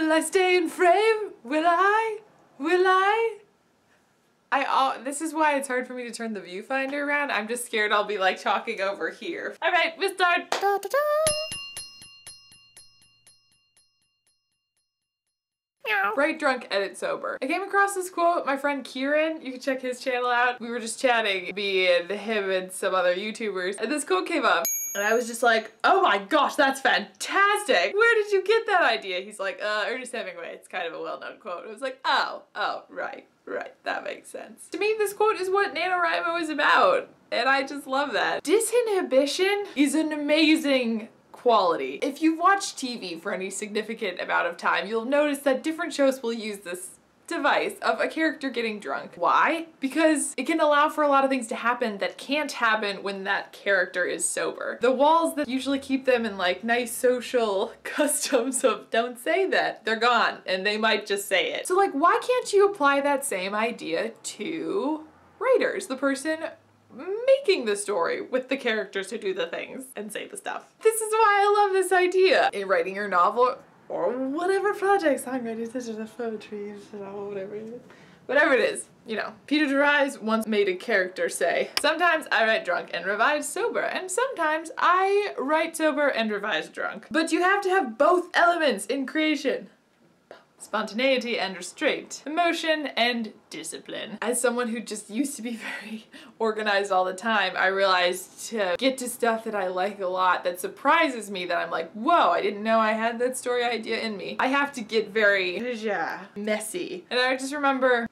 Will I stay in frame? Will I? Will I? This is why it's hard for me to turn the viewfinder around. I'm just scared I'll be like talking over here. All right, we start. Da, da, da. Write drunk, edit sober. I came across this quote, my friend Kieran, you can check his channel out. We were just chatting, me and him and some other YouTubers, and this quote came up. And I was just like, oh my gosh, that's fantastic! Where did you get that idea? He's like, Ernest Hemingway. It's kind of a well-known quote. I was like, oh, right, that makes sense. To me, this quote is what NaNoWriMo is about, and I just love that. Disinhibition is an amazing quality. If you've watched TV for any significant amount of time, you'll notice that different shows will use this device of a character getting drunk. Why? Because it can allow for a lot of things to happen that can't happen when that character is sober. The walls that usually keep them in like nice social customs of don't say that, they're gone, and they might just say it. So like, why can't you apply that same idea to writers, the person making the story with the characters who do the things and say the stuff? This is why I love this idea. In writing your novel, or whatever project, songwriting, poetry, whatever it is, you know. Peter DeVries once made a character say, sometimes I write drunk and revise sober, and sometimes I write sober and revise drunk. But you have to have both elements in creation. Spontaneity and restraint, emotion and discipline. As someone who just used to be very organized all the time, I realized to get to stuff that I like a lot, that surprises me, that I'm like, whoa, I didn't know I had that story idea in me. I have to get very messy. And I just remember,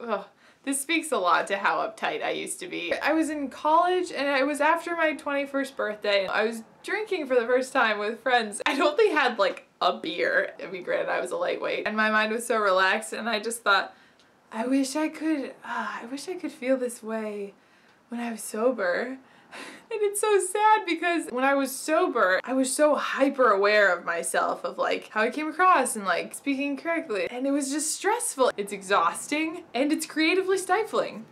this speaks a lot to how uptight I used to be. I was in college and it was after my 21st birthday. I was drinking for the first time with friends. I'd only had like a beer. I mean, granted, I was a lightweight, and my mind was so relaxed, and I just thought, I wish I could feel this way when I was sober. And it's so sad because when I was sober, I was so hyper aware of myself, of like how I came across and like speaking correctly, and it was just stressful. It's exhausting and it's creatively stifling.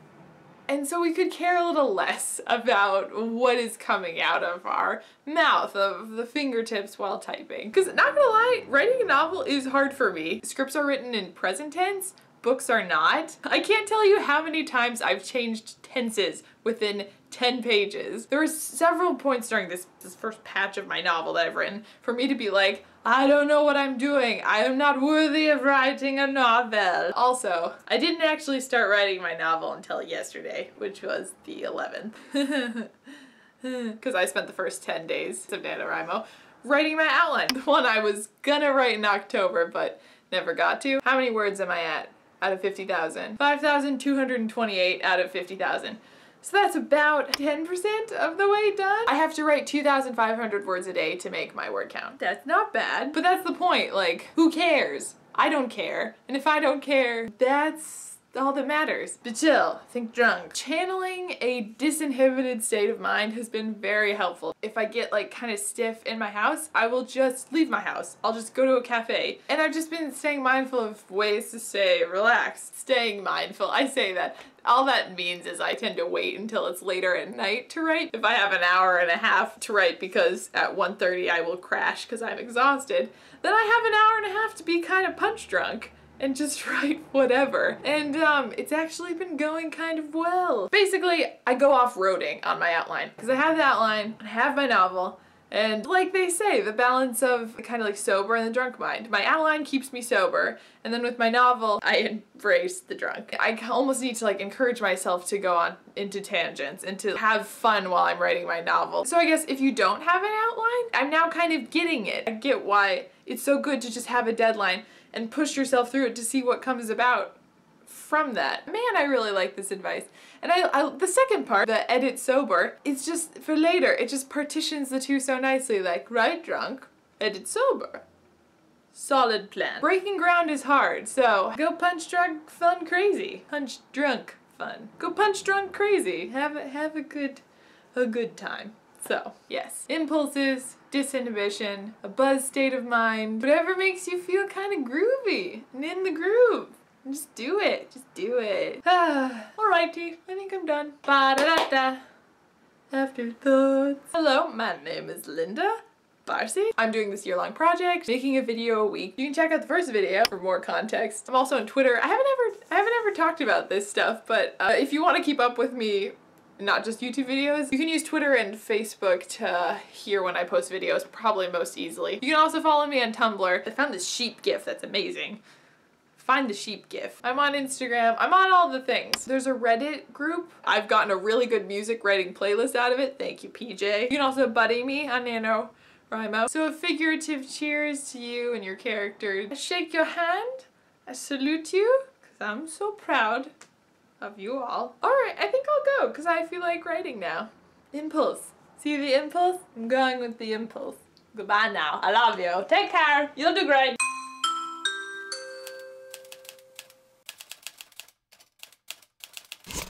And so we could care a little less about what is coming out of our mouth, of the fingertips while typing. Because not gonna lie, writing a novel is hard for me. Scripts are written in present tense, books are not. I can't tell you how many times I've changed tenses within 10 pages. There were several points during this first patch of my novel that I've written for me to be like, I don't know what I'm doing. I am not worthy of writing a novel. Also, I didn't actually start writing my novel until yesterday, which was the 11th. Because I spent the first 10 days of NaNoWriMo writing my outline. The one I was gonna write in October, but never got to. How many words am I at out of 50,000? 5,228 out of 50,000. So that's about 10% of the way done. I have to write 2,500 words a day to make my word count. That's not bad, but that's the point. Like, who cares? I don't care. And if I don't care, that's all that matters. But chill, think drunk. Channeling a disinhibited state of mind has been very helpful. If I get like kind of stiff in my house, I will just leave my house. I'll just go to a cafe. And I've just been staying mindful of ways to stay relaxed. Staying mindful, I say that. All that means is I tend to wait until it's later at night to write. If I have an hour and a half to write because at 1:30 I will crash because I'm exhausted, then I have an hour and a half to be kind of punch drunk and just write whatever. And it's actually been going kind of well. Basically, I go off-roading on my outline because I have the outline, I have my novel, and like they say, the balance of kind of like sober and the drunk mind. My outline keeps me sober, and then with my novel, I embrace the drunk. I almost need to like encourage myself to go on into tangents and to have fun while I'm writing my novel. So I guess if you don't have an outline, I'm now kind of getting it. I get why it's so good to just have a deadline and push yourself through it to see what comes about from that. Man, I really like this advice. And the second part, the edit sober, it's just for later. It just partitions the two so nicely, like write drunk, edit sober. Solid plan. Breaking ground is hard, so go punch drunk fun crazy. Punch drunk fun. Go punch drunk crazy. Have a good time. So, yes. Impulses, disinhibition, a buzz state of mind, whatever makes you feel kind of groovy and in the groove. Just do it. Just do it. Alrighty, I think I'm done. Ba-da-da-da. Afterthoughts. Hello, my name is Linda. Farsi. I'm doing this year-long project, making a video a week. You can check out the first video for more context. I'm also on Twitter. I haven't ever talked about this stuff, but if you want to keep up with me, not just YouTube videos, you can use Twitter and Facebook to hear when I post videos probably most easily. You can also follow me on Tumblr. I found this sheep gif that's amazing. Find the sheep gif. I'm on Instagram. I'm on all the things. There's a Reddit group. I've gotten a really good music writing playlist out of it. Thank you, PJ. You can also buddy me on NaNoWriMo. So a figurative cheers to you and your character. I shake your hand. I salute you because I'm so proud of you all. Alright, I think I'll go because I feel like writing now. Impulse. See the impulse? I'm going with the impulse. Goodbye now. I love you. Take care. You'll do great.